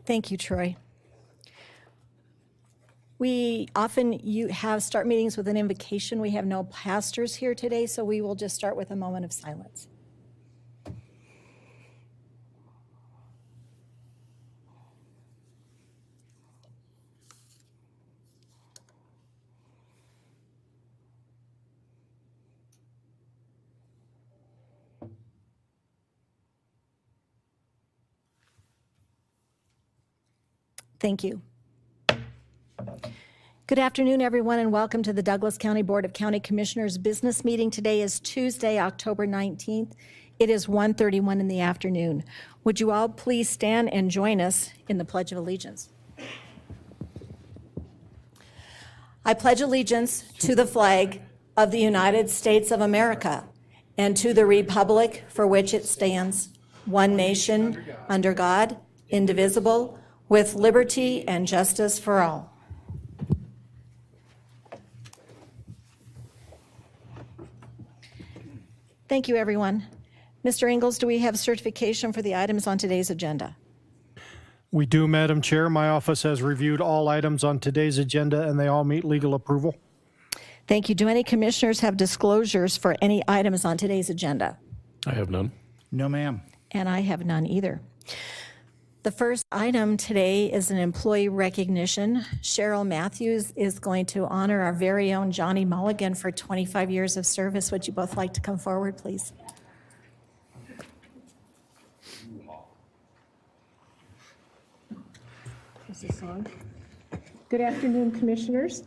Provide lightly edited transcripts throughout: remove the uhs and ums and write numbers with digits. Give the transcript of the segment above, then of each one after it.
Thank you, Troy. We often start meetings with an invocation. We have no pastors here today, so we will just start with a moment of silence. Thank you. Good afternoon, everyone, and welcome to the Douglas County Board of County Commissioners business meeting. Today is Tuesday, October 19th. It is 1:31 in the afternoon. Would you all please stand and join us in the Pledge of Allegiance? I pledge allegiance to the flag of the United States of America and to the republic for which it stands, one nation, under God, indivisible, with liberty and justice for all. Thank you, everyone. Mr. Ingalls, do we have certification for the items on today's agenda? We do, Madam Chair. My office has reviewed all items on today's agenda, and they all meet legal approval. Thank you. Do any commissioners have disclosures for any items on today's agenda? I have none. No, ma'am. And I have none either. The first item today is an employee recognition. Cheryl Matthews is going to honor our very own Johnny Mulligan for 25 years of service. Would you both like to come forward, please? Is this on? Good afternoon, Commissioners.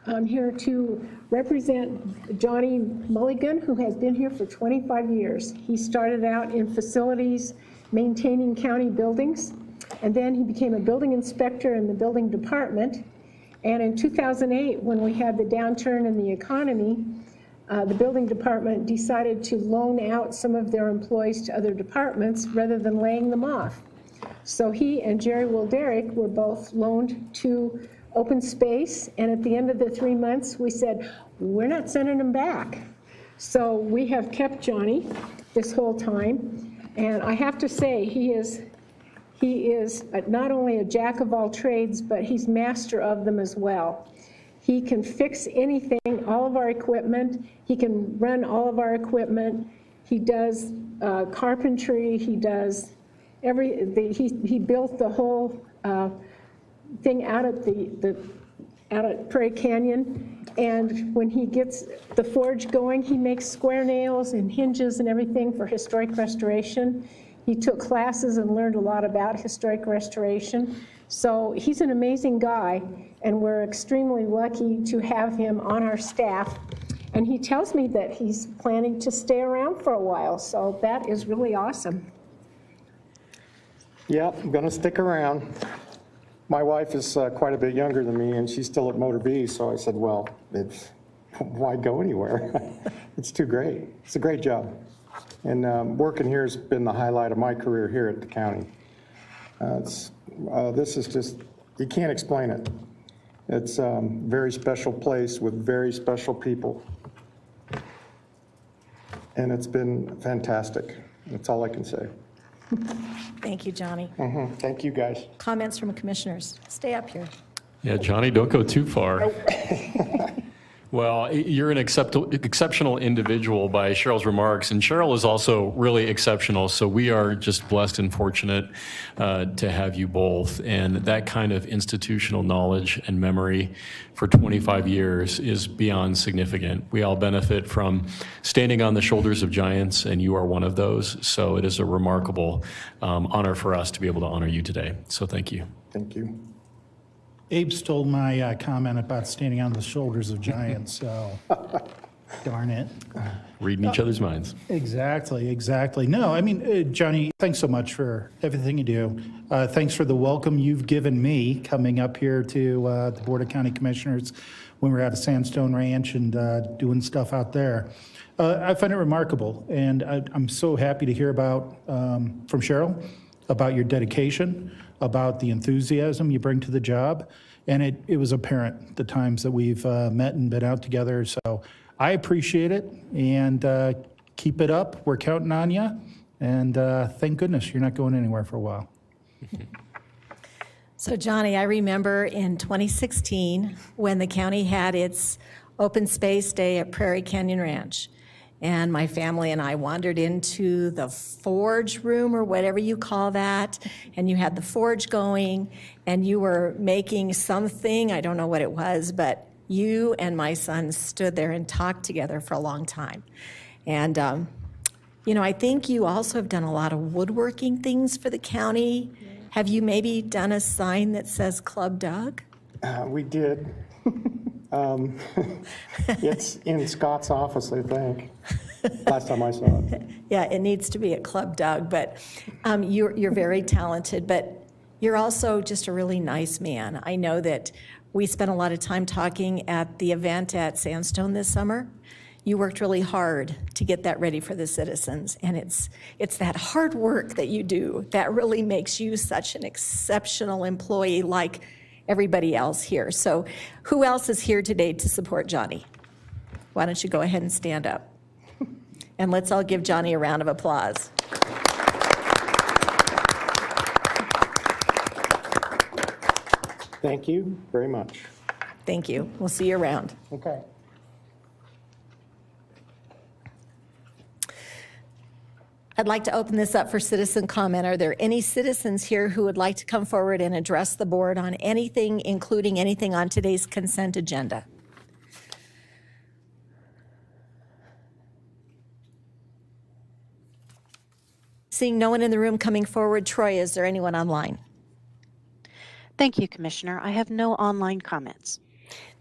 I'm here to represent Johnny Mulligan, who has been here for 25 years. He started out in facilities, maintaining county buildings, and then he became a building inspector in the building department. And in 2008, when we had the downturn in the economy, the building department decided to loan out some of their employees to other departments rather than laying them off. So he and Jerry Wilderick were both loaned to open space, and at the end of the 3 months, we said, we're not sending them back. So we have kept Johnny this whole time. And I have to say, he is not only a jack of all trades, but he's master of them as well. He can fix anything, all of our equipment. He can run all of our equipment. He does carpentry. He does he built the whole thing out at Prairie Canyon. And when he gets the forge going, he makes square nails and hinges and everything for historic restoration. He took classes and learned a lot about historic restoration. So he's an amazing guy, and we're extremely lucky to have him on our staff. And he tells me that he's planning to stay around for a while, so that is really awesome. Yeah, I'm going to stick around. My wife is quite a bit younger than me, and she's still at Motor B, so I said, well, why go anywhere? It's too great. It's a great job. And working here has been the highlight of my career here at the county. This is just, you can't explain it. It's a very special place with very special people. And it's been fantastic. That's all I can say. Thank you, Johnny. Thank you, guys. Comments from commissioners? Stay up here. Yeah, Johnny, don't go too far. Well, you're an exceptional individual by Cheryl's remarks, and Cheryl is also really exceptional, so we are just blessed and fortunate to have you both. And that kind of institutional knowledge and memory for 25 years is beyond significant. We all benefit from standing on the shoulders of giants, and you are one of those. So it is a remarkable honor for us to be able to honor you today. So thank you. Thank you. Abe stole my comment about standing on the shoulders of giants, so darn it. Reading each other's minds. Exactly. No, I mean, Johnny, thanks so much for everything you do. Thanks for the welcome you've given me coming up here to the Board of County Commissioners when we were at a Sandstone Ranch and doing stuff out there. I find it remarkable, and I'm so happy to hear about from Cheryl about your dedication, about the enthusiasm you bring to the job, and it was apparent the times that we've met and been out together. So I appreciate it, and keep it up. We're counting on you, and thank goodness you're not going anywhere for a while. So Johnny, I remember in 2016 when the county had its open space day at Prairie Canyon Ranch. And my family and I wandered into the forge room or whatever you call that. And you had the forge going and you were making something, I don't know what it was, but you and my son stood there and talked together for a long time. And, I think you also have done a lot of woodworking things for the county. Have you maybe done a sign that says Club Doug? We did. It's in Scott's office, I think, last time I saw it. Yeah, it needs to be at Club Doug, but you're very talented, but you're also just a really nice man. I know that we spent a lot of time talking at the event at Sandstone this summer. You worked really hard to get that ready for the citizens, and it's that hard work that you do that really makes you such an exceptional employee like everybody else here. So who else is here today to support Johnny? Why don't you go ahead and stand up? And let's all give Johnny a round of applause. Thank you very much. Thank you. We'll see you around. Okay. I'd like to open this up for citizen comment. Are there any citizens here who would like to come forward and address the board on anything, including anything on today's consent agenda? Seeing no one in the room coming forward, Troy, is there anyone online? Thank you, Commissioner. I have no online comments.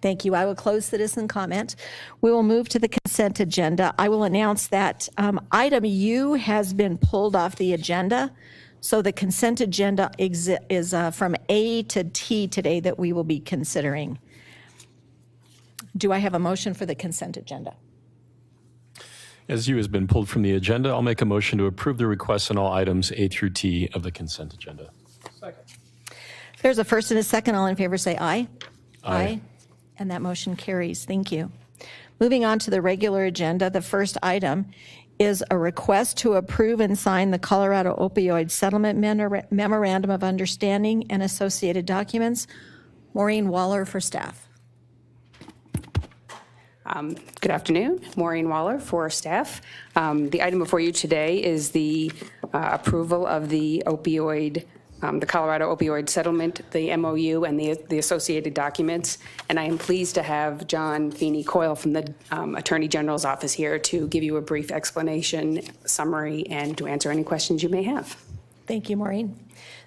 Thank you. I will close citizen comment. We will move to the consent agenda. I will announce that item U has been pulled off the agenda. So the consent agenda is from A to T today that we will be considering. Do I have a motion for the consent agenda? As U has been pulled from the agenda, I'll make a motion to approve the requests on all items A through T of the consent agenda. There's a first and a second. All in favor say aye. Aye. And that motion carries. Thank you. Moving on to the regular agenda, the first item is a request to approve and sign the Colorado Opioid Settlement Memorandum of Understanding and associated documents. Maureen Waller for staff. Good afternoon. Maureen Waller for staff. The item before you today is the approval of the the Colorado Opioid Settlement, the MOU, and the associated documents. And I am pleased to have John Feeney Coyle from the Attorney General's office here to give you a brief explanation, summary, and to answer any questions you may have. Thank you, Maureen.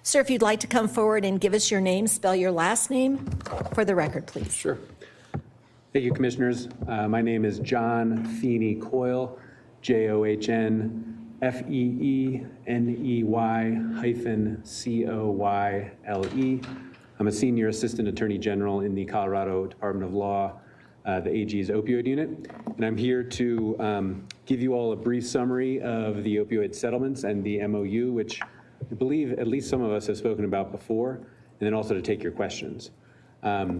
Sir, if you'd like to come forward and give us your name, spell your last name for the record, please. Sure. Thank you, Commissioners. My name is John Feeney Coyle, JohnFeeney-Coyle. I'm a Senior Assistant Attorney General in the Colorado Department of Law, the AG's opioid unit. And I'm here to give you all a brief summary of the opioid settlements and the MOU, which I believe at least some of us have spoken about before, and then also to take your questions. If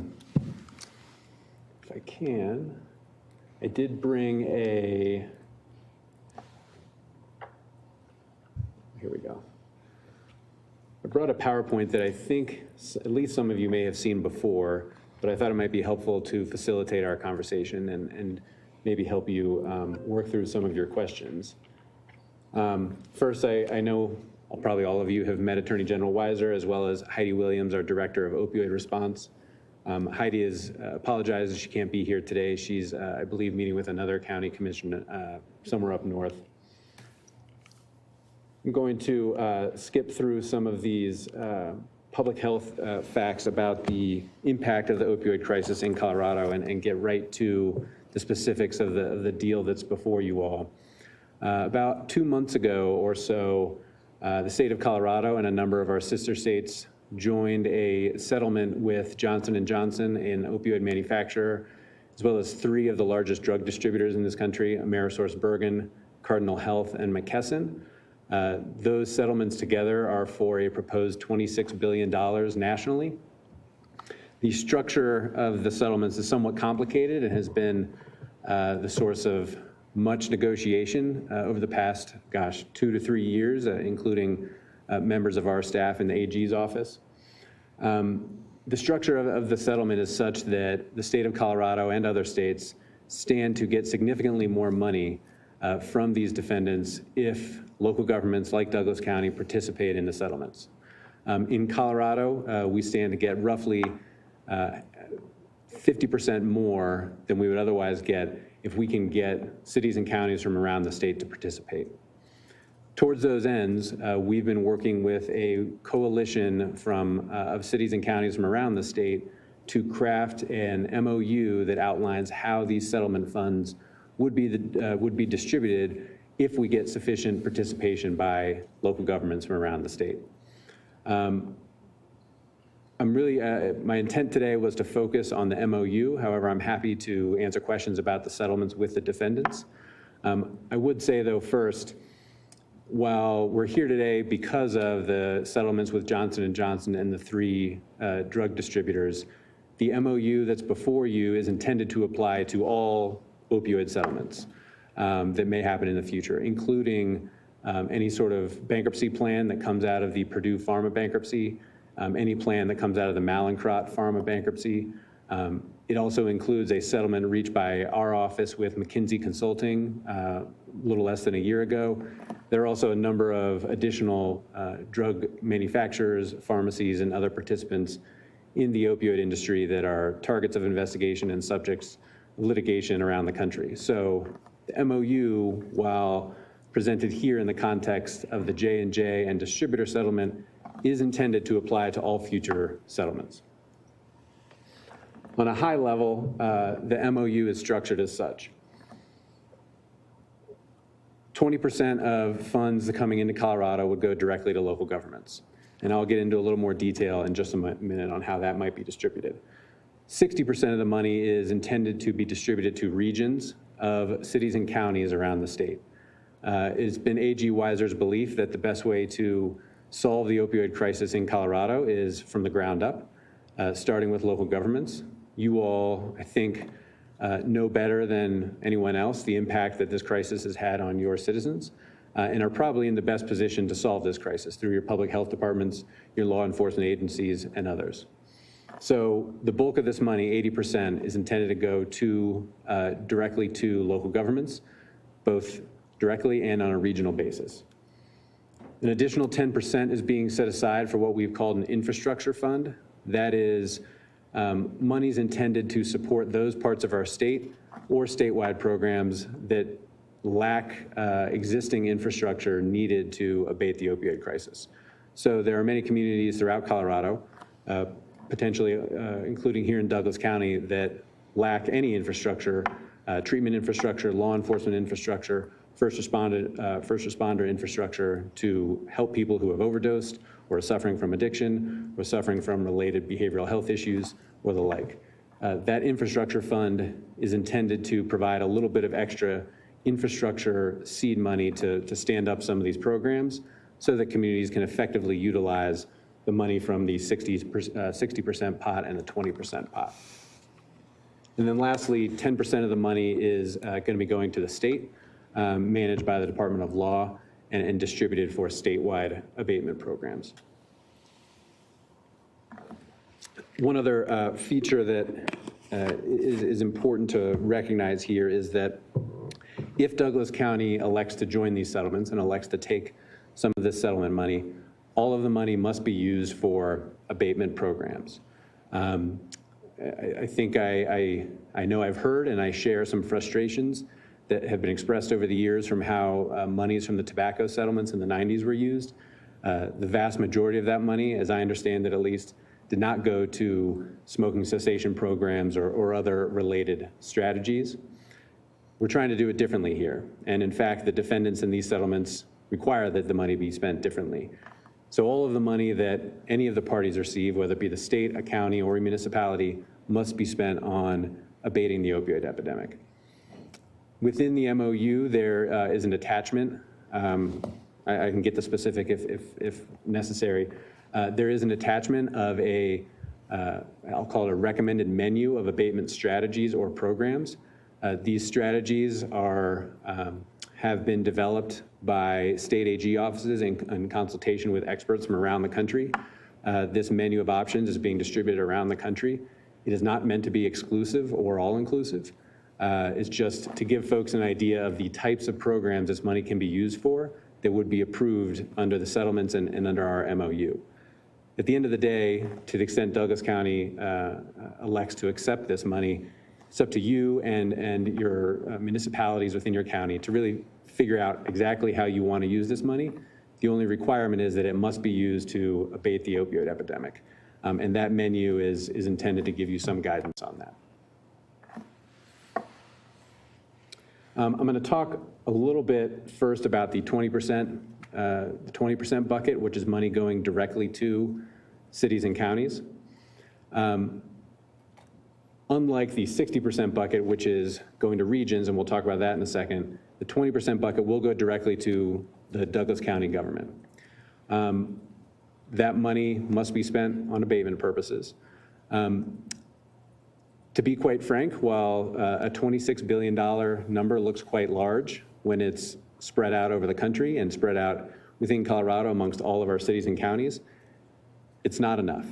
I can, I did bring a, here we go. I brought a PowerPoint that I think at least some of you may have seen before, but I thought it might be helpful to facilitate our conversation and maybe help you work through some of your questions. First, I know probably all of you have met Attorney General Weiser, as well as Heidi Williams, our Director of Opioid Response. Heidi has apologized she can't be here today. She's, I believe, meeting with another county commission somewhere up north. I'm going to skip through some of these public health facts about the impact of the opioid crisis in Colorado and get right to the specifics of the deal that's before you all. About 2 months ago or so, the state of Colorado and a number of our sister states joined a settlement with Johnson & Johnson, an opioid manufacturer, as well as 3 of the largest drug distributors in this country, AmerisourceBergen, Cardinal Health, and McKesson. Those settlements together are for a proposed $26 billion nationally. The structure of the settlements is somewhat complicated and has been the source of much negotiation over the past, 2 to 3 years, including members of our staff in the AG's office. The structure of the settlement is such that the state of Colorado and other states stand to get significantly more money from these defendants if local governments like Douglas County participate in the settlements. In Colorado, we stand to get roughly 50% more than we would otherwise get if we can get cities and counties from around the state to participate. Towards those ends, we've been working with a coalition of cities and counties from around the state to craft an MOU that outlines how these settlement funds would be distributed if we get sufficient participation by local governments from around the state. My intent today was to focus on the MOU. However, I'm happy to answer questions about the settlements with the defendants. I would say, though, first, while we're here today because of the settlements with Johnson & Johnson and the 3 drug distributors, the MOU that's before you is intended to apply to all opioid settlements that may happen in the future, including any sort of bankruptcy plan that comes out of the Purdue Pharma bankruptcy, any plan that comes out of the Mallinckrodt Pharma bankruptcy. It also includes a settlement reached by our office with McKinsey Consulting a little less than a year ago. There are also a number of additional drug manufacturers, pharmacies, and other participants in the opioid industry that are targets of investigation and subjects of litigation around the country. So the MOU, while presented here in the context of the J&J and distributor settlement, is intended to apply to all future settlements. On a high level, the MOU is structured as such. 20% of funds coming into Colorado would go directly to local governments. And I'll get into a little more detail in just a minute on how that might be distributed. 60% of the money is intended to be distributed to regions of cities and counties around the state. It's been A.G. Weiser's belief that the best way to solve the opioid crisis in Colorado is from the ground up, starting with local governments. You all, I think, know better than anyone else the impact that this crisis has had on your citizens and are probably in the best position to solve this crisis through your public health departments, your law enforcement agencies, and others. So the bulk of this money, 80%, is intended to go directly to local governments, both directly and on a regional basis. An additional 10% is being set aside for what we've called an infrastructure fund. That is monies intended to support those parts of our state or statewide programs that lack existing infrastructure needed to abate the opioid crisis. So there are many communities throughout Colorado, potentially including here in Douglas County, that lack any infrastructure, treatment infrastructure, law enforcement infrastructure, first responder infrastructure to help people who have overdosed or are suffering from addiction or suffering from related behavioral health issues or the like. That infrastructure fund is intended to provide a little bit of extra infrastructure seed money to stand up some of these programs so that communities can effectively utilize the money from the 60% pot and the 20% pot. And then lastly, 10% of the money is going to be going to the state, managed by the Department of Law and distributed for statewide abatement programs. One other feature that is important to recognize here is that if Douglas County elects to join these settlements and elects to take some of this settlement money, all of the money must be used for abatement programs. I think I know I've heard and I share some frustrations that have been expressed over the years from how monies from the tobacco settlements in the 90s were used. The vast majority of that money, as I understand it at least, did not go to smoking cessation programs or other related strategies. We're trying to do it differently here. And in fact, the defendants in these settlements require that the money be spent differently. So all of the money that any of the parties receive, whether it be the state, a county, or a municipality, must be spent on abating the opioid epidemic. Within the MOU, there is an attachment. I can get the specific if necessary. There is an attachment of I'll call it a recommended menu of abatement strategies or programs. These strategies have been developed by state AG offices in consultation with experts from around the country. this menu of options is being distributed around the country. It is not meant to be exclusive or all-inclusive. It's just to give folks an idea of the types of programs this money can be used for that would be approved under the settlements and under our MOU. At the end of the day, to the extent Douglas County elects to accept this money, it's up to you and your municipalities within your county to really figure out exactly how you want to use this money. The only requirement is that it must be used to abate the opioid epidemic. And that menu is intended to give you some guidance on that. I'm going to talk a little bit first about the 20% bucket, which is money going directly to cities and counties. Unlike the 60% bucket, which is going to regions, and we'll talk about that in a second, the 20% bucket will go directly to the Douglas County government. That money must be spent on abatement purposes. To be quite frank, while a $26 billion number looks quite large when it's spread out over the country and spread out within Colorado amongst all of our cities and counties, it's not enough.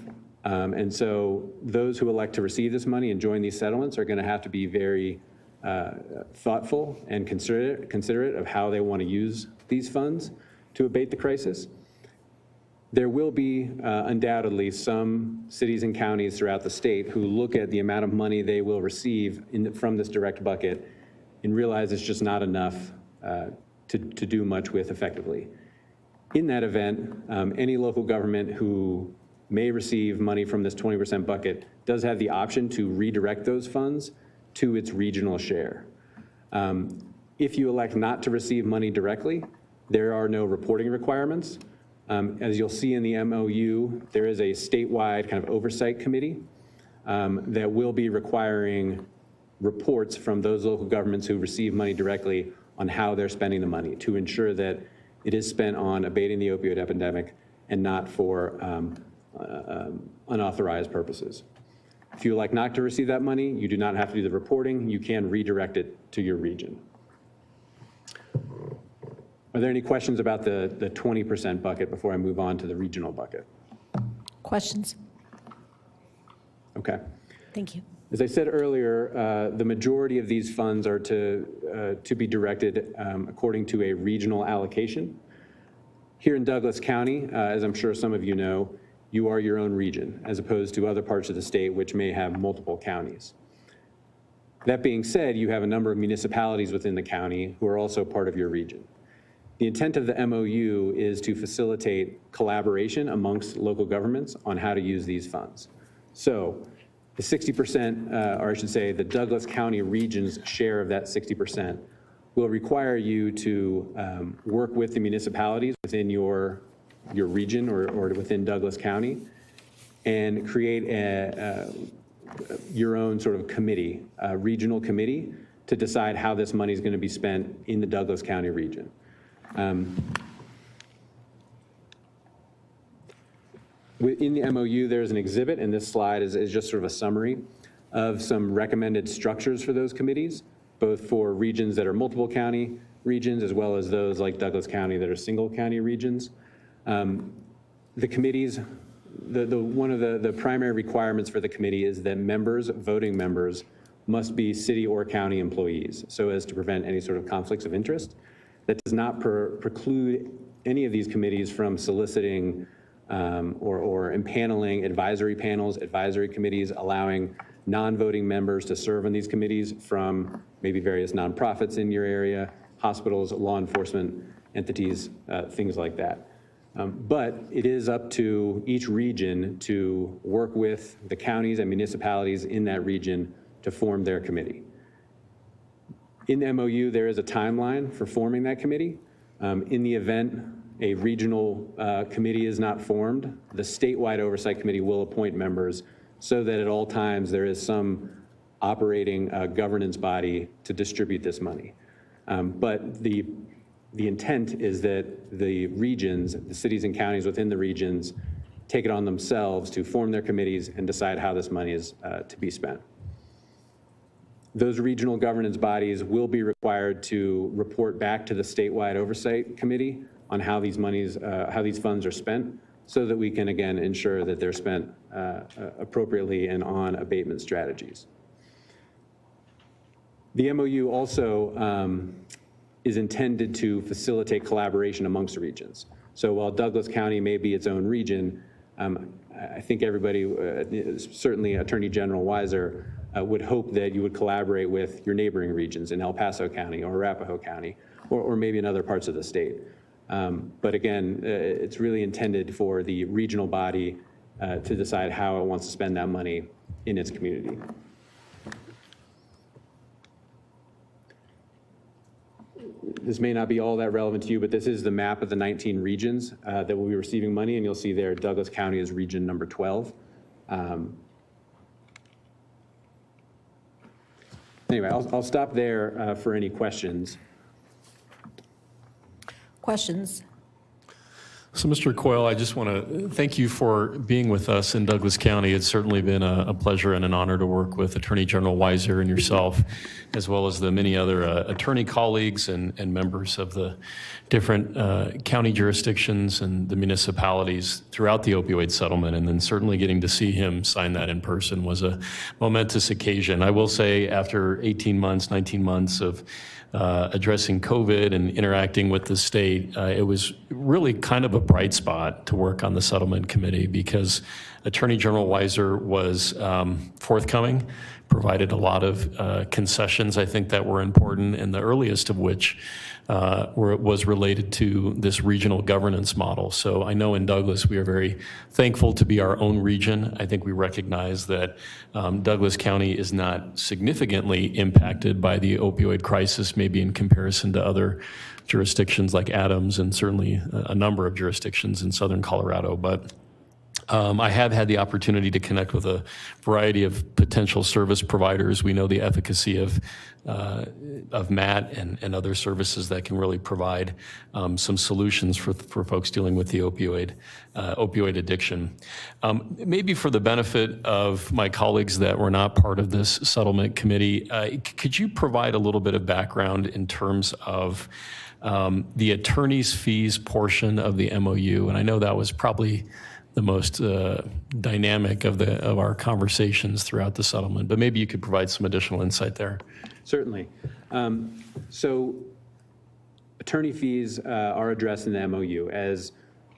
And so those who elect to receive this money and join these settlements are going to have to be very thoughtful and considerate of how they want to use these funds to abate the crisis. There will be undoubtedly some cities and counties throughout the state who look at the amount of money they will receive from this direct bucket and realize it's just not enough to do much with effectively. In that event, any local government who may receive money from this 20% bucket does have the option to redirect those funds to its regional share. If you elect not to receive money directly, there are no reporting requirements. As you'll see in the MOU, there is a statewide kind of oversight committee that will be requiring reports from those local governments who receive money directly on how they're spending the money to ensure that it is spent on abating the opioid epidemic and not for unauthorized purposes. If you elect not to receive that money, you do not have to do the reporting. You can redirect it to your region. Are there any questions about the 20% bucket before I move on to the regional bucket? Questions? Okay. Thank you. As I said earlier, the majority of these funds are to be directed according to a regional allocation. Here in Douglas County, as I'm sure some of you know, you are your own region, as opposed to other parts of the state which may have multiple counties. That being said, you have a number of municipalities within the county who are also part of your region. The intent of the MOU is to facilitate collaboration amongst local governments on how to use these funds. So the 60%, or I should say the Douglas County region's share of that 60% will require you to work with the municipalities within your region or within Douglas County and create your own sort of committee, a regional committee, to decide how this money is going to be spent in the Douglas County region. In the MOU, there's an exhibit, and this slide is just sort of a summary of some recommended structures for those committees, both for regions that are multiple county regions, as well as those like Douglas County that are single county regions. The committees, one of the primary requirements for the committee is that members, voting members, must be city or county employees, so as to prevent any sort of conflicts of interest. That does not preclude any of these committees from soliciting or impaneling advisory panels, advisory committees, allowing non-voting members to serve on these committees from maybe various nonprofits in your area, hospitals, law enforcement entities, things like that. But it is up to each region to work with the counties and municipalities in that region to form their committee. In the MOU, there is a timeline for forming that committee. In the event a regional committee is not formed, the statewide oversight committee will appoint members so that at all times there is some operating governance body to distribute this money. But the intent is that the regions, the cities and counties within the regions, take it on themselves to form their committees and decide how this money is to be spent. Those regional governance bodies will be required to report back to the statewide oversight committee on how these funds are spent so that we can, again, ensure that they're spent appropriately and on abatement strategies. The MOU also is intended to facilitate collaboration amongst regions. So while Douglas County may be its own region, I think everybody, certainly Attorney General Weiser, would hope that you would collaborate with your neighboring regions in El Paso County or Arapahoe County, or maybe in other parts of the state. But again, it's really intended for the regional body to decide how it wants to spend that money in its community. This may not be all that relevant to you, but this is the map of the 19 regions that will be receiving money, and you'll see there Douglas County is region number 12. Anyway, I'll stop there for any questions. Questions? So, Mr. Coyle, I just want to thank you for being with us in Douglas County. It's certainly been a pleasure and an honor to work with Attorney General Weiser and yourself, as well as the many other attorney colleagues and members of the different county jurisdictions and the municipalities throughout the opioid settlement. And then certainly getting to see him sign that in person was a momentous occasion. I will say, after 18 months, 19 months of addressing COVID and interacting with the state, it was really kind of a bright spot to work on the settlement committee, because Attorney General Weiser was forthcoming, provided a lot of concessions, I think, that were important, and the earliest of which was related to this regional governance model. So I know in Douglas we are very thankful to be our own region. I think we recognize that Douglas County is not significantly impacted by the opioid crisis, maybe in comparison to other jurisdictions like Adams and certainly a number of jurisdictions in southern Colorado. But I have had the opportunity to connect with a variety of potential service providers. We know the efficacy of MAT and other services that can really provide some solutions for folks dealing with the opioid addiction. Maybe for the benefit of my colleagues that were not part of this settlement committee, could you provide a little bit of background in terms of the attorney's fees portion of the MOU? And I know that was probably the most dynamic of our conversations throughout the settlement, but maybe you could provide some additional insight there. Certainly. So attorney fees are addressed in the MOU. As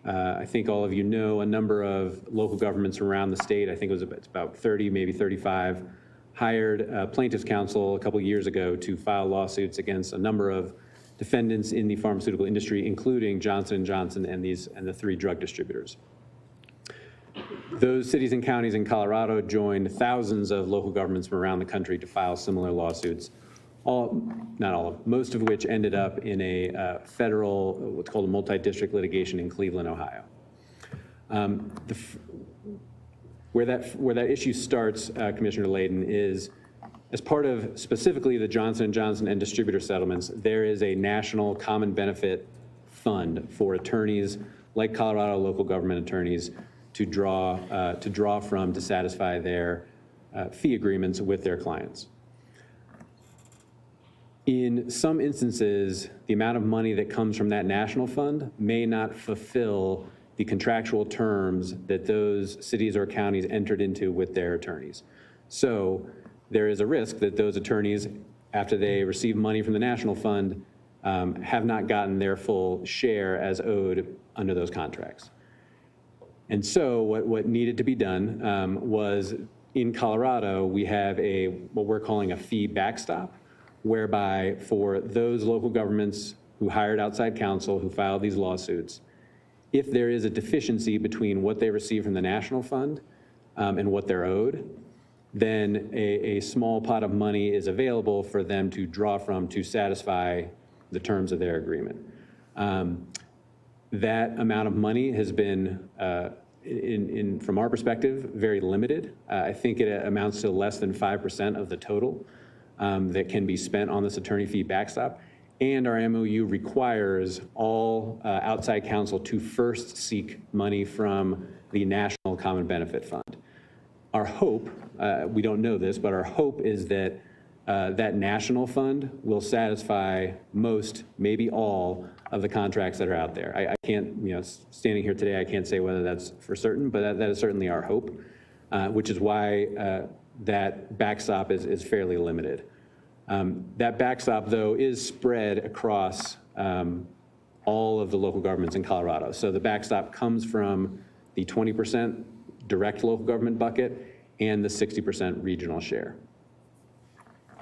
I think all of you know, a number of local governments around the state, I think it's about 30, maybe 35, hired plaintiffs' counsel a couple years ago to file lawsuits against a number of defendants in the pharmaceutical industry, including Johnson & Johnson and the 3 drug distributors. Those cities and counties in Colorado joined thousands of local governments from around the country to file similar lawsuits, not all of them, most of which ended up in a federal, what's called a multi-district litigation in Cleveland, Ohio. Where that issue starts, Commissioner Layden, is as part of specifically the Johnson & Johnson and distributor settlements, there is a national common benefit fund for attorneys like Colorado local government attorneys to draw from to satisfy their fee agreements with their clients. In some instances, the amount of money that comes from that national fund may not fulfill the contractual terms that those cities or counties entered into with their attorneys. So there is a risk that those attorneys, after they receive money from the national fund, have not gotten their full share as owed under those contracts. And so what needed to be done was, in Colorado, we have what we're calling a fee backstop, whereby for those local governments who hired outside counsel, who filed these lawsuits, if there is a deficiency between what they receive from the national fund and what they're owed, then a small pot of money is available for them to draw from to satisfy the terms of their agreement. That amount of money has been, from our perspective, very limited. I think it amounts to less than 5% of the total that can be spent on this attorney fee backstop. And our MOU requires all outside counsel to first seek money from the National Common Benefit Fund. Our hope, we don't know this, but our hope is that that national fund will satisfy most, maybe all, of the contracts that are out there. I can't, standing here today, I can't say whether that's for certain, but that is certainly our hope, which is why that backstop is fairly limited. That backstop, though, is spread across all of the local governments in Colorado. So the backstop comes from the 20% direct local government bucket and the 60% regional share.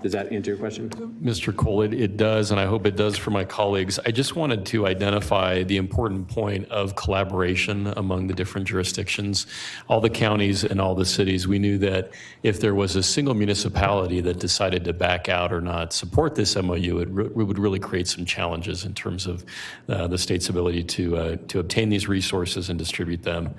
Does that answer your question? Mr. Cole, it does, and I hope it does for my colleagues. I just wanted to identify the important point of collaboration among the different jurisdictions. All the counties and all the cities, we knew that if there was a single municipality that decided to back out or not support this MOU, it would really create some challenges in terms of the state's ability to obtain these resources and distribute them.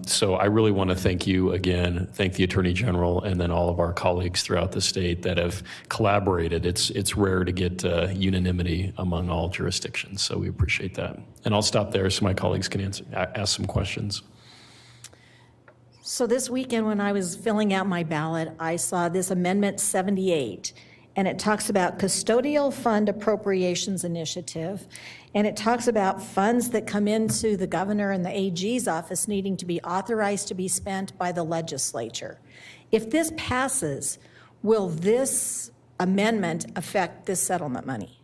So I really want to thank you again, thank the Attorney General, and then all of our colleagues throughout the state that have collaborated. It's rare to get unanimity among all jurisdictions, so we appreciate that. And I'll stop there so my colleagues can ask some questions. So this weekend when I was filling out my ballot, I saw this Amendment 78, and it talks about custodial fund appropriations initiative, and it talks about funds that come into the governor and the AG's office needing to be authorized to be spent by the legislature. If this passes, will this amendment affect this settlement money?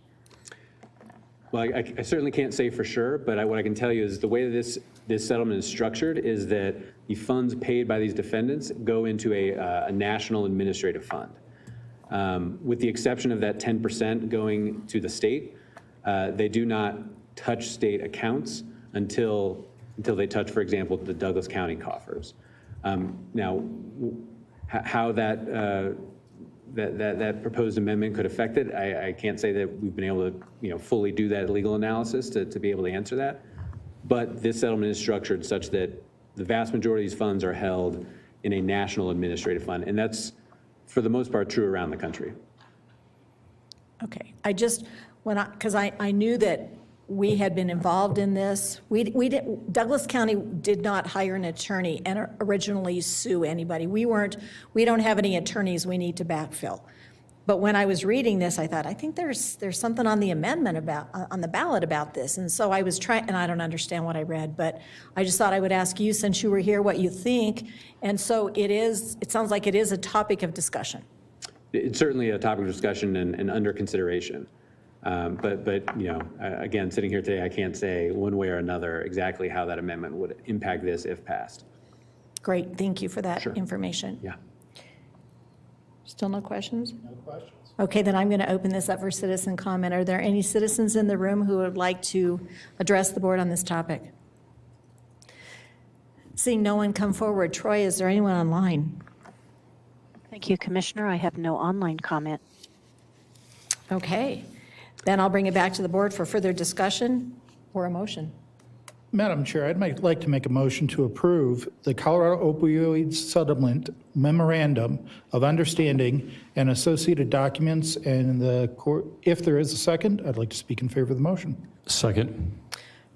Well, I certainly can't say for sure, but what I can tell you is the way that this settlement is structured is that the funds paid by these defendants go into a national administrative fund. With the exception of that 10% going to the state, they do not touch state accounts until they touch, for example, the Douglas County coffers. Now, how that proposed amendment could affect it, I can't say that we've been able to fully do that legal analysis to be able to answer that. But this settlement is structured such that the vast majority of these funds are held in a national administrative fund, and that's for the most part true around the country. Okay, because I knew that we had been involved in this. Douglas County did not hire an attorney and originally sue anybody. We don't have any attorneys we need to backfill. But when I was reading this, I thought, I think there's something on the amendment on the ballot about this. And so I was trying, and I don't understand what I read, but I just thought I would ask you, since you were here, what you think. And so it sounds like it is a topic of discussion. It's certainly a topic of discussion and under consideration. But again, sitting here today, I can't say one way or another exactly how that amendment would impact this if passed. Great, thank you for that Sure. information. Yeah. Still no questions? No questions. Okay, then I'm going to open this up for citizen comment. Are there any citizens in the room who would like to address the board on this topic? Seeing no one come forward, Troy, is there anyone online? Thank you, Commissioner. I have no online comment. Okay, then I'll bring it back to the board for further discussion or a motion. Madam Chair, I'd like to make a motion to approve the Colorado Opioid Settlement Memorandum of Understanding and associated documents, and if there is a second, I'd like to speak in favor of the motion. Second.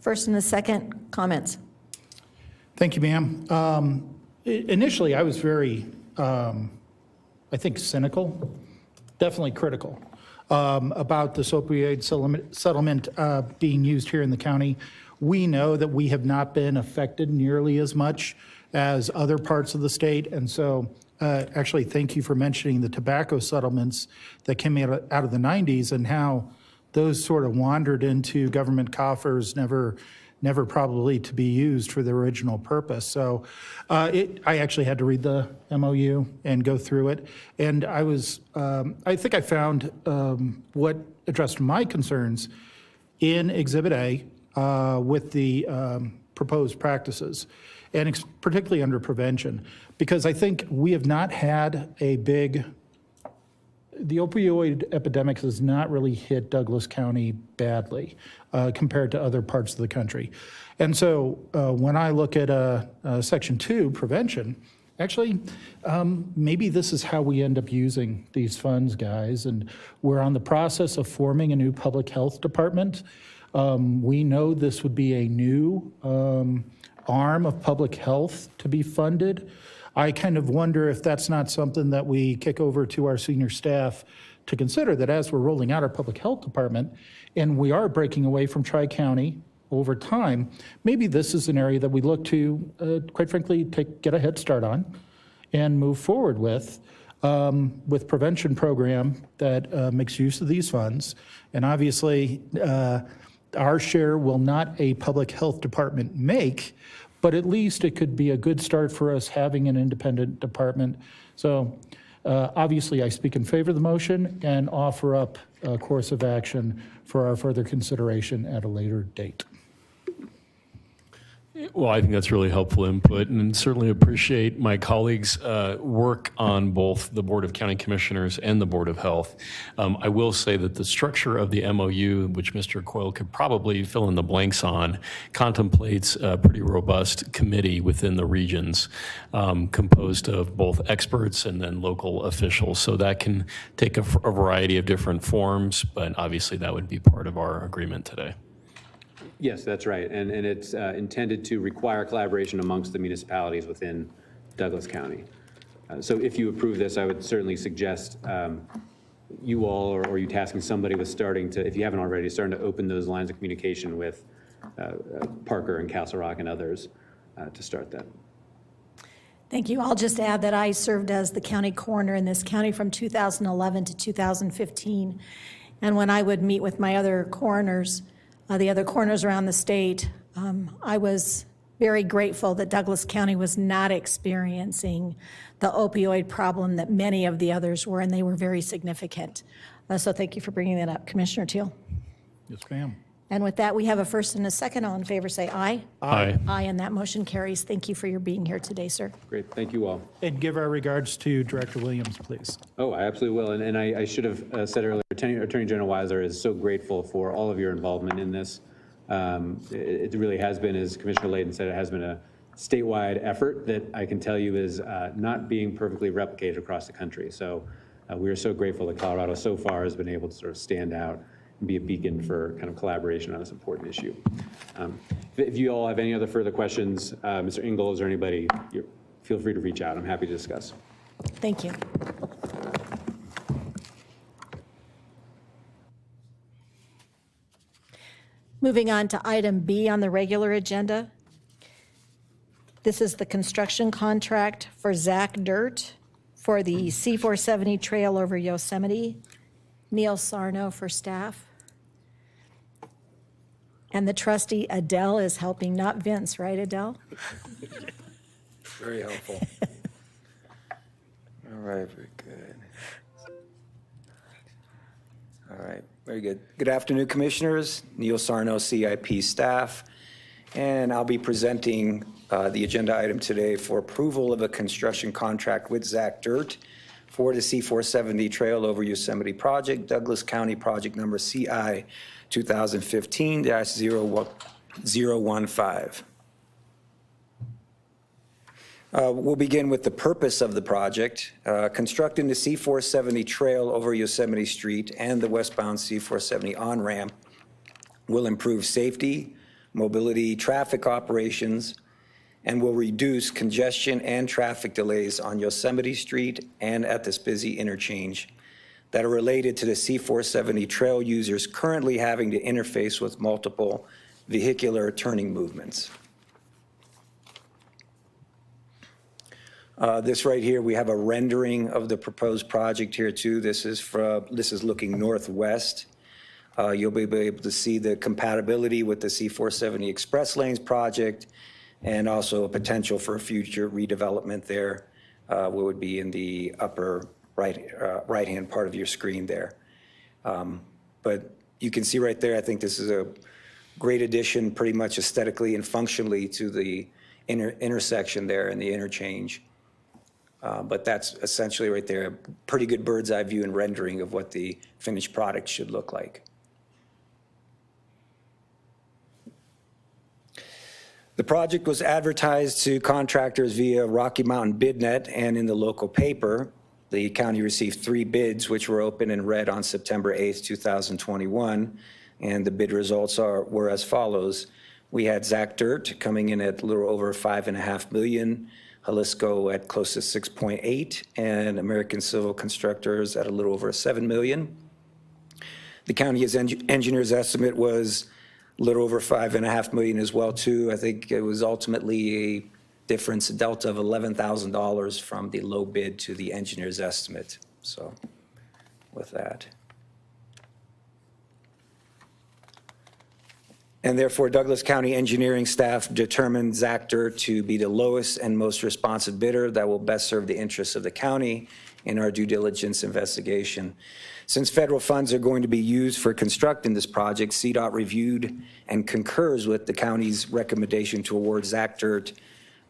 First and a second, comments. Thank you, ma'am. Initially, I was very, I think, cynical, definitely critical about this opioid settlement being used here in the county. We know that we have not been affected nearly as much as other parts of the state. And so actually, thank you for mentioning the tobacco settlements that came out of the 90s and how those sort of wandered into government coffers, never probably to be used for the original purpose. So I actually had to read the MOU and go through it. And I think I found what addressed my concerns in Exhibit A with the proposed practices, and particularly under prevention, because I think we have not had the opioid epidemic has not really hit Douglas County badly compared to other parts of the country. And so when I look at Section 2, prevention, actually, maybe this is how we end up using these funds, guys. And we're on the process of forming a new public health department. We know this would be a new arm of public health to be funded. I kind of wonder if that's not something that we kick over to our senior staff to consider, that as we're rolling out our public health department, and we are breaking away from Tri-County over time, maybe this is an area that we look to, quite frankly, get a head start on and move forward with prevention program that makes use of these funds. And obviously, our share will not a public health department make, but at least it could be a good start for us having an independent department. So obviously, I speak in favor of the motion and offer up a course of action for our further consideration at a later date. Well, I think that's really helpful input, and certainly appreciate my colleagues' work on both the Board of County Commissioners and the Board of Health. I will say that the structure of the MOU, which Mr. Coyle could probably fill in the blanks on, contemplates a pretty robust committee within the regions, composed of both experts and then local officials. So that can take a variety of different forms, but obviously that would be part of our agreement today. Yes, that's right. And it's intended to require collaboration amongst the municipalities within Douglas County. So if you approve this, I would certainly suggest you all or you tasking somebody with starting to, if you haven't already, starting to open those lines of communication with Parker and Castle Rock and others to start that. Thank you. I'll just add that I served as the county coroner in this county from 2011 to 2015. And when I would meet with my other coroners, the other coroners around the state, I was very grateful that Douglas County was not experiencing the opioid problem that many of the others were, and they were very significant. So thank you for bringing that up, Commissioner Teal. Yes, ma'am. And with that, we have a first and a second. All in favor, say aye. Aye. Aye, and that motion carries. Thank you for your being here today, sir. Great, thank you all. And give our regards to Director Williams, please. Oh, I absolutely will. And I should have said earlier, Attorney General Weiser is so grateful for all of your involvement in this. It really has been, as Commissioner Layden said, it has been a statewide effort that I can tell you is not being perfectly replicated across the country. So we are so grateful that Colorado so far has been able to sort of stand out and be a beacon for kind of collaboration on this important issue. If you all have any other further questions, Mr. Ingalls or anybody, feel free to reach out. I'm happy to discuss. Thank you. Moving on to item B on the regular agenda. This is the construction contract for Zac Dirt for the C470 Trail over Yosemite. Neil Sarno for staff. And the trustee Adele is helping, not Vince, right, Adele? Very helpful. All right, very good. All right, very good. Good afternoon, Commissioners. Neil Sarno, CIP staff. And I'll be presenting the agenda item today for approval of a construction contract with Zac Dirt for the C470 Trail over Yosemite project, Douglas County project number CI 2015-015. We'll begin with the purpose of the project. Constructing the C470 Trail over Yosemite Street and the westbound C470 on-ramp will improve safety, mobility, traffic operations, and will reduce congestion and traffic delays on Yosemite Street and at this busy interchange that are related to the C470 Trail users currently having to interface with multiple vehicular turning movements. This right here, we have a rendering of the proposed project here too. This is looking northwest. You'll be able to see the compatibility with the C470 Express Lanes project and also a potential for a future redevelopment there, what would be in the upper right-hand part of your screen there. But you can see right there, I think this is a great addition pretty much aesthetically and functionally to the intersection there and the interchange. But that's essentially right there, a pretty good bird's eye view and rendering of what the finished product should look like. The project was advertised to contractors via Rocky Mountain BidNet and in the local paper. The county received 3 bids, which were open and read on September 8th, 2021. And the bid results were as follows. We had Zac Dirt coming in at a little over $5.5 million, Jalisco at close to 6.8, and American Civil Constructors at a little over 7 million. The county's engineer's estimate was a little over 5.5 million as well, too. I think it was ultimately a difference, a delta of $11,000 from the low bid to the engineer's estimate. So with that. And therefore, Douglas County engineering staff determined Zac Dirt to be the lowest and most responsive bidder that will best serve the interests of the county in our due diligence investigation. Since federal funds are going to be used for constructing this project, CDOT reviewed and concurs with the county's recommendation to award Zac Dirt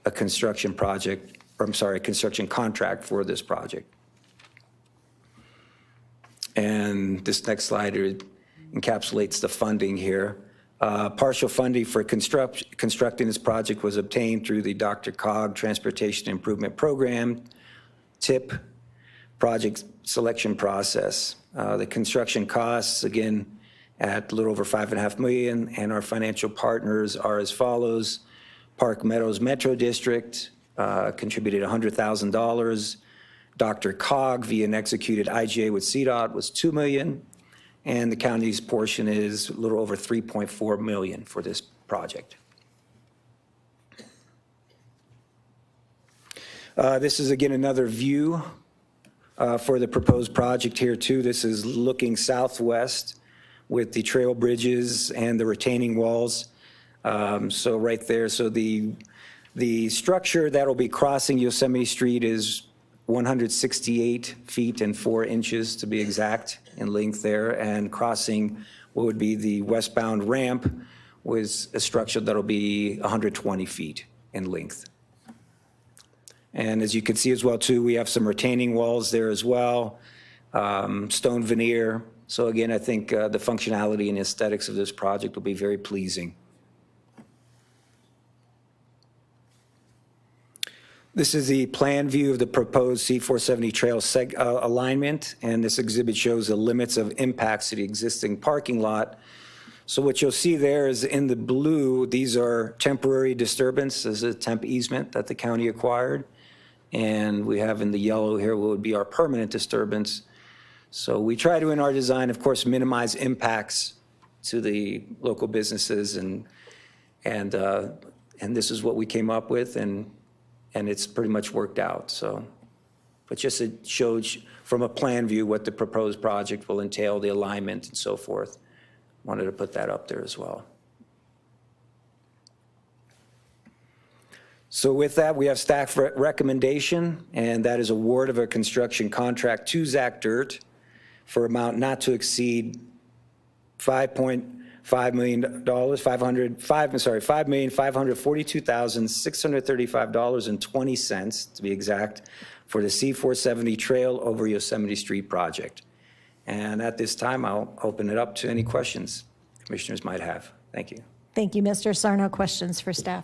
a construction contract for this project. And this next slide encapsulates the funding here. Partial funding for constructing this project was obtained through the DRCOG Transportation Improvement Program, TIP, project selection process. The construction costs, again, at a little over 5.5 million, and our financial partners are as follows. Park Meadows Metro District contributed $100,000. DRCOG via an executed IGA with CDOT was $2 million. And the county's portion is a little over 3.4 million for this project. This is, again, another view for the proposed project here, too. This is looking southwest with the trail bridges and the retaining walls. So right there, so the structure that will be crossing Yosemite Street is 168 feet and 4 inches, to be exact, in length there, and crossing what would be the westbound ramp was a structure that'll be 120 feet in length. And as you can see as well, too, we have some retaining walls there as well, stone veneer. So again, I think the functionality and aesthetics of this project will be very pleasing. This is the plan view of the proposed C470 Trail alignment, and this exhibit shows the limits of impacts to the existing parking lot. So what you'll see there is in the blue, these are temporary disturbances, a temp easement that the county acquired. And we have in the yellow here what would be our permanent disturbance. So we try to, in our design, of course, minimize impacts to the local businesses, and this is what we came up with, and it's pretty much worked out. So, but just it shows from a plan view what the proposed project will entail, the alignment and so forth. Wanted to put that up there as well. So with that, we have staff recommendation, and that is award of a construction contract to Zac Dirt for amount not to exceed $5.5 million, $5,542,635.20 to be exact, for the C470 Trail over Yosemite Street project. And at this time, I'll open it up to any questions commissioners might have. Thank you. Thank you, Mr. Sarno. Questions for staff?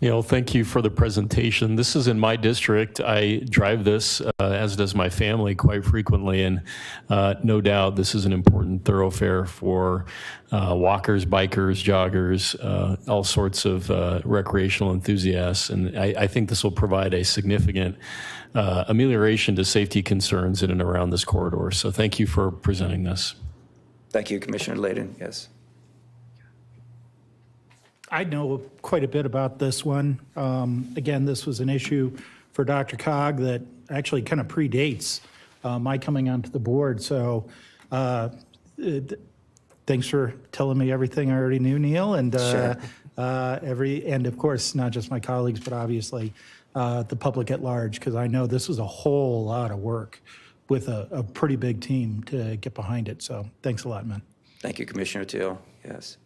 Thank you for the presentation. This is in my district. I drive this, as does my family, quite frequently, and no doubt this is an important thoroughfare for walkers, bikers, joggers, all sorts of recreational enthusiasts, and I think this will provide a significant amelioration to safety concerns in and around this corridor. So thank you for presenting this. Thank you, Commissioner Layden. Yes. I know quite a bit about this one. Again, this was an issue for DRCOG that actually kind of predates my coming onto the board. So thanks for telling me everything I already knew, Neil, and Sure. and of course, not just my colleagues, but obviously the public at large, because I know this was a whole lot of work with a pretty big team to get behind it. So thanks a lot, man. Thank you, Commissioner Teal. Yes.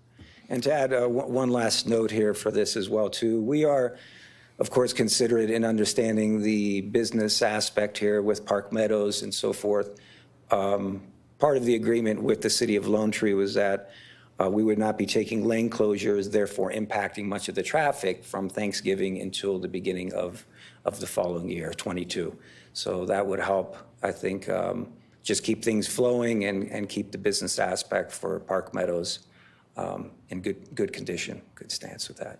And to add one last note here for this as well, too, we are, of course, considerate in understanding the business aspect here with Park Meadows and so forth. Part of the agreement with the city of Lone Tree was that we would not be taking lane closures, therefore impacting much of the traffic from Thanksgiving until the beginning of the following year, 22. So that would help, I think, just keep things flowing and keep the business aspect for Park Meadows in good condition, good stance with that.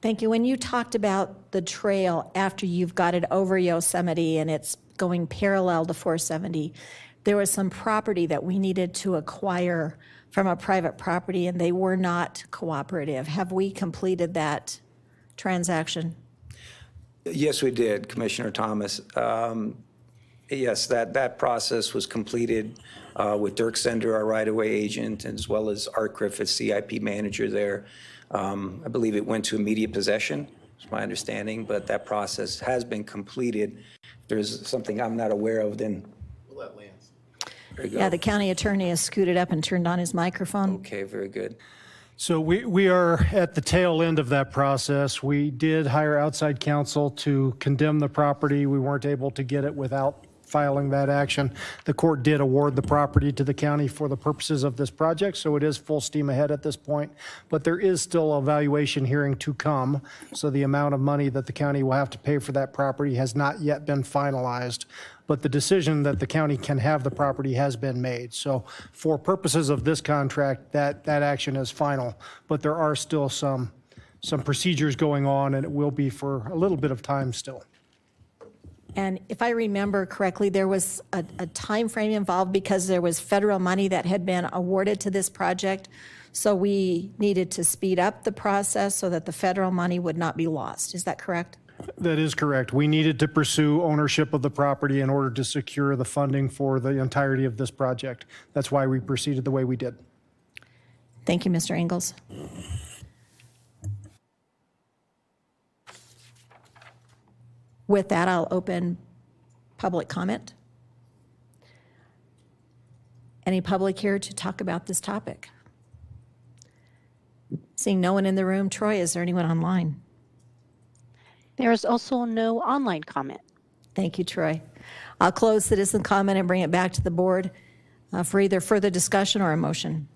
Thank you. When you talked about the trail after you've got it over Yosemite and it's going parallel to 470, there was some property that we needed to acquire from a private property, and they were not cooperative. Have we completed that transaction? Yes, we did, Commissioner Thomas. Yes, that process was completed with Dirk Sender, our right-of-way agent, as well as Art Griffith, CIP manager there. I believe it went to immediate possession, is my understanding, but that process has been completed. If there's something I'm not aware of, then we'll let Lance. There you go. Yeah, the county attorney has scooted up and turned on his microphone. Okay, very good. So we are at the tail end of that process. We did hire outside counsel to condemn the property. We weren't able to get it without filing that action. The court did award the property to the county for the purposes of this project, so it is full steam ahead at this point. But there is still a valuation hearing to come, so the amount of money that the county will have to pay for that property has not yet been finalized. But the decision that the county can have the property has been made. So for purposes of this contract, that action is final. But there are still some procedures going on, and it will be for a little bit of time still. And if I remember correctly, there was a time frame involved because there was federal money that had been awarded to this project. So we needed to speed up the process so that the federal money would not be lost. Is that correct? That is correct. We needed to pursue ownership of the property in order to secure the funding for the entirety of this project. That's why we proceeded the way we did. Thank you, Mr. Ingalls. With that, I'll open public comment. Any public here to talk about this topic? Seeing no one in the room, Troy, is there anyone online? There is also no online comment. Thank you, Troy. I'll close citizen comment and bring it back to the board for either further discussion or a motion.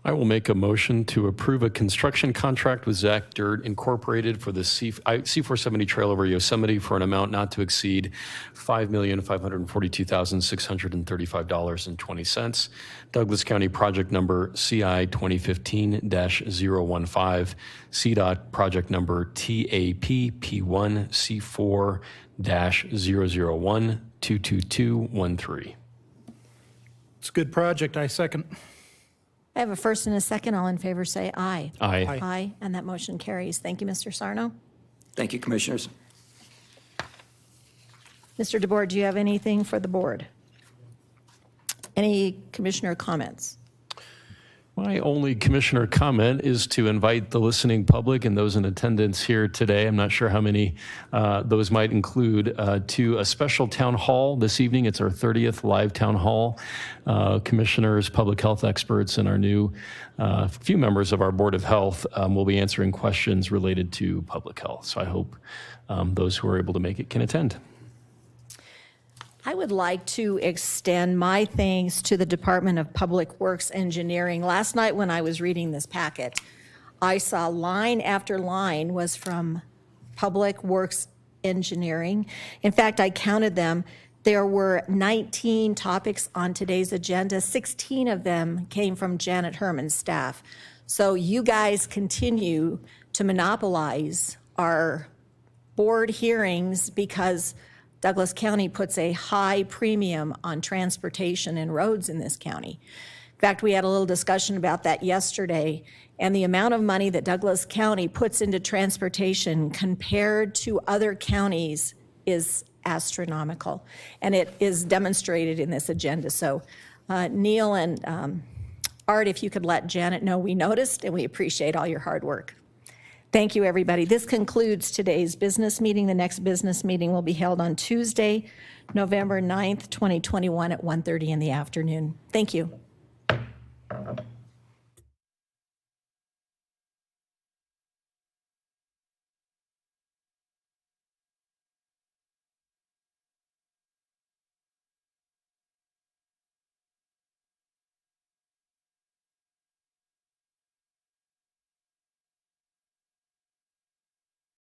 I will make a motion to approve a construction contract with Zac Dirt Incorporated for the C470 Trail over Yosemite for an amount not to exceed $5,542,635.20. Douglas County project number CI 2015-015, CDOT project number TAPP1 C4-001-22213. It's a good project. I second. I have a first and a second. All in favor say aye. Aye. Aye, and that motion carries. Thank you, Mr. Sarno. Thank you, Commissioners. Mr. DeBoer, do you have anything for the board? Any commissioner comments? My only commissioner comment is to invite the listening public and those in attendance here today, I'm not sure how many those might include, to a special town hall this evening. It's our 30th live town hall. Commissioners, public health experts, and our new few members of our Board of Health will be answering questions related to public health. So I hope those who are able to make it can attend. I would like to extend my thanks to the Department of Public Works Engineering. Last night when I was reading this packet, I saw line after line was from Public Works Engineering. In fact, I counted them. There were 19 topics on today's agenda. 16 of them came from Janet Herman's staff. So you guys continue to monopolize our board hearings because Douglas County puts a high premium on transportation and roads in this county. In fact, we had a little discussion about that yesterday, and the amount of money that Douglas County puts into transportation compared to other counties is astronomical, and it is demonstrated in this agenda. So Neil and Art, if you could let Janet know we noticed, and we appreciate all your hard work. Thank you, everybody. This concludes today's business meeting. The next business meeting will be held on Tuesday, November 9th, 2021 at 1:30 in the afternoon. Thank you.